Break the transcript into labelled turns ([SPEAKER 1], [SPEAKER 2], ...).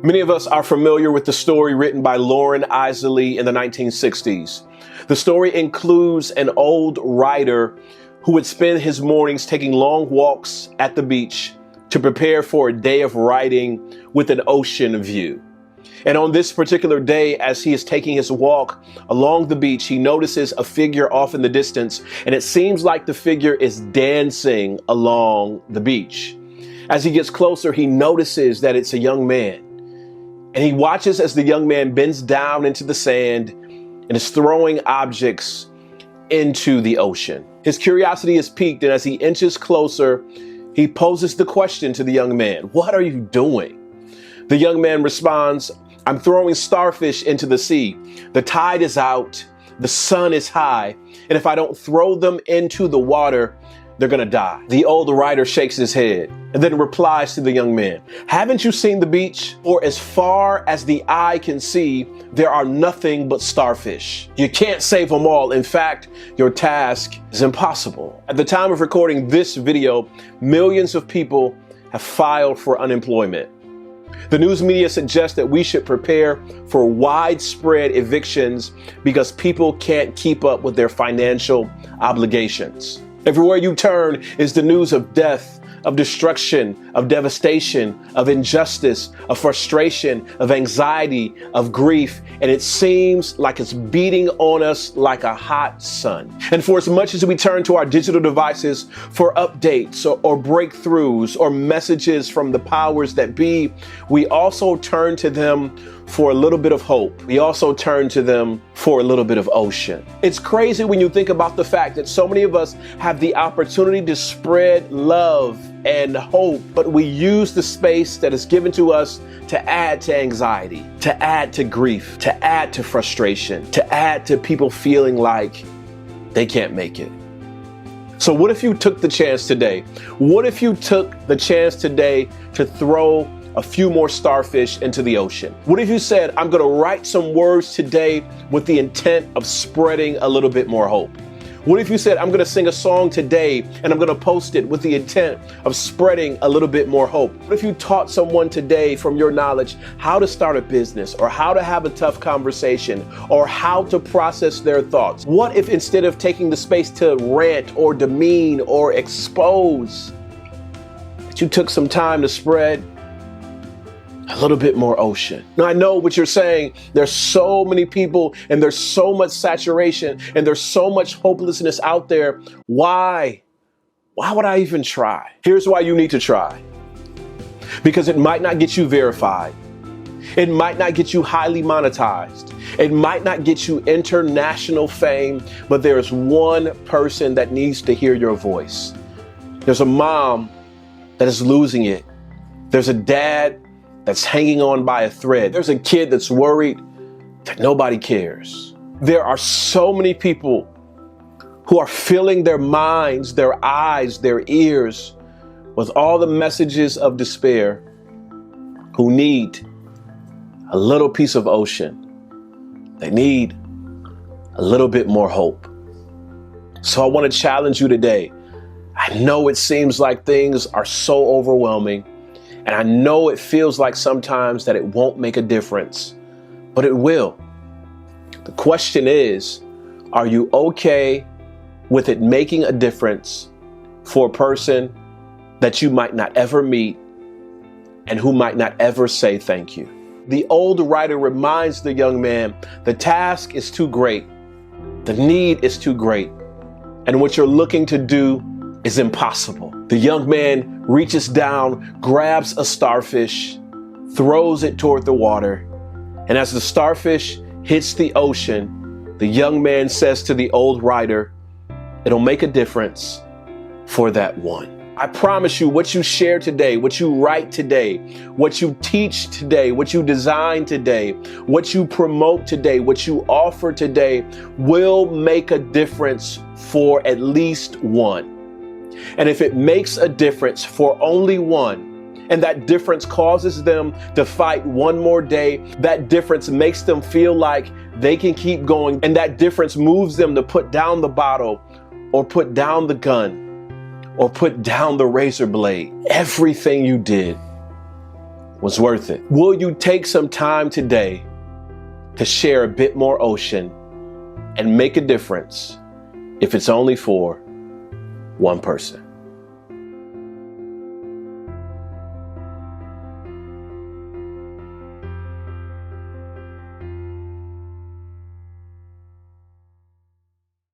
[SPEAKER 1] Many of us are familiar with the story written by Lauren Isley in the 1960s. The story includes an old writer who would spend his mornings taking long walks at the beach to prepare for a day of writing with an ocean view. And on this particular day, as he is taking his walk along the beach, he notices a figure off in the distance, and it seems like the figure is dancing along the beach. As he gets closer, he notices that it's a young man. And he watches as the young man bends down into the sand and is throwing objects into the ocean. His curiosity is piqued, and as he inches closer, he poses the question to the young man, "What are you doing?" The young man responds, "I'm throwing starfish into the sea. The tide is out, the sun is high, and if I don't throw them into the water, they're gonna die." The old writer shakes his head and then replies to the young man, "Haven't you seen the beach? For as far as the eye can see, there are nothing but starfish. You can't save them all. In fact, your task is impossible." At the time of recording this video, millions of people have filed for unemployment. The news media suggests that we should prepare for widespread evictions because people can't keep up with their financial obligations. Everywhere you turn is the news of death, of destruction, of devastation, of injustice, of frustration, of anxiety, of grief, and it seems like it's beating on us like a hot sun. And for as much as we turn to our digital devices for updates or breakthroughs or messages from the powers that be, we also turn to them for a little bit of hope. We also turn to them for a little bit of ocean. It's crazy when you think about the fact that so many of us have the opportunity to spread love and hope, but we use the space that is given to us to add to anxiety, to add to grief, to add to frustration, to add to people feeling like they can't make it. So what if you took the chance today? What if you took the chance today to throw a few more starfish into the ocean? What if you said, "I'm going to write some words today with the intent of spreading a little bit more hope"? What if you said, "I'm going to sing a song today and I'm going to post it with the intent of spreading a little bit more hope"? What if you taught someone today from your knowledge how to start a business or how to have a tough conversation or how to process their thoughts? What if instead of taking the space to rant or demean or expose, that you took some time to spread a little bit more ocean? Now, I know what you're saying. There's so many people and there's so much saturation and there's so much hopelessness out there. Why would I even try? Here's why you need to try. Because it might not get you verified. It might not get you highly monetized. It might not get you international fame, but there's one person that needs to hear your voice. There's a mom that is losing it. There's a dad that's hanging on by a thread. There's a kid that's worried that nobody cares. There are so many people who are filling their minds, their eyes, their ears with all the messages of despair, who need a little piece of ocean. They need a little bit more hope. So I want to challenge you today. I know it seems like things are so overwhelming. And I know it feels like sometimes that it won't make a difference, but it will. The question is, are you okay with it making a difference for a person that you might not ever meet and who might not ever say thank you? The old writer reminds the young man, the task is too great. The need is too great. And what you're looking to do is impossible. The young man reaches down, grabs a starfish, throws it toward the water. And as the starfish hits the ocean, the young man says to the old writer, "It'll make a difference for that one." I promise you, what you share today, what you write today, what you teach today, what you design today, what you promote today, what you offer today will make a difference for at least one. And if it makes a difference for only one, and that difference causes them to fight one more day, that difference makes them feel like they can keep going, and that difference moves them to put down the bottle or put down the gun or put down the razor blade, everything you did was worth it? Will you take some time today to share a bit more ocean and make a difference if it's only for one person?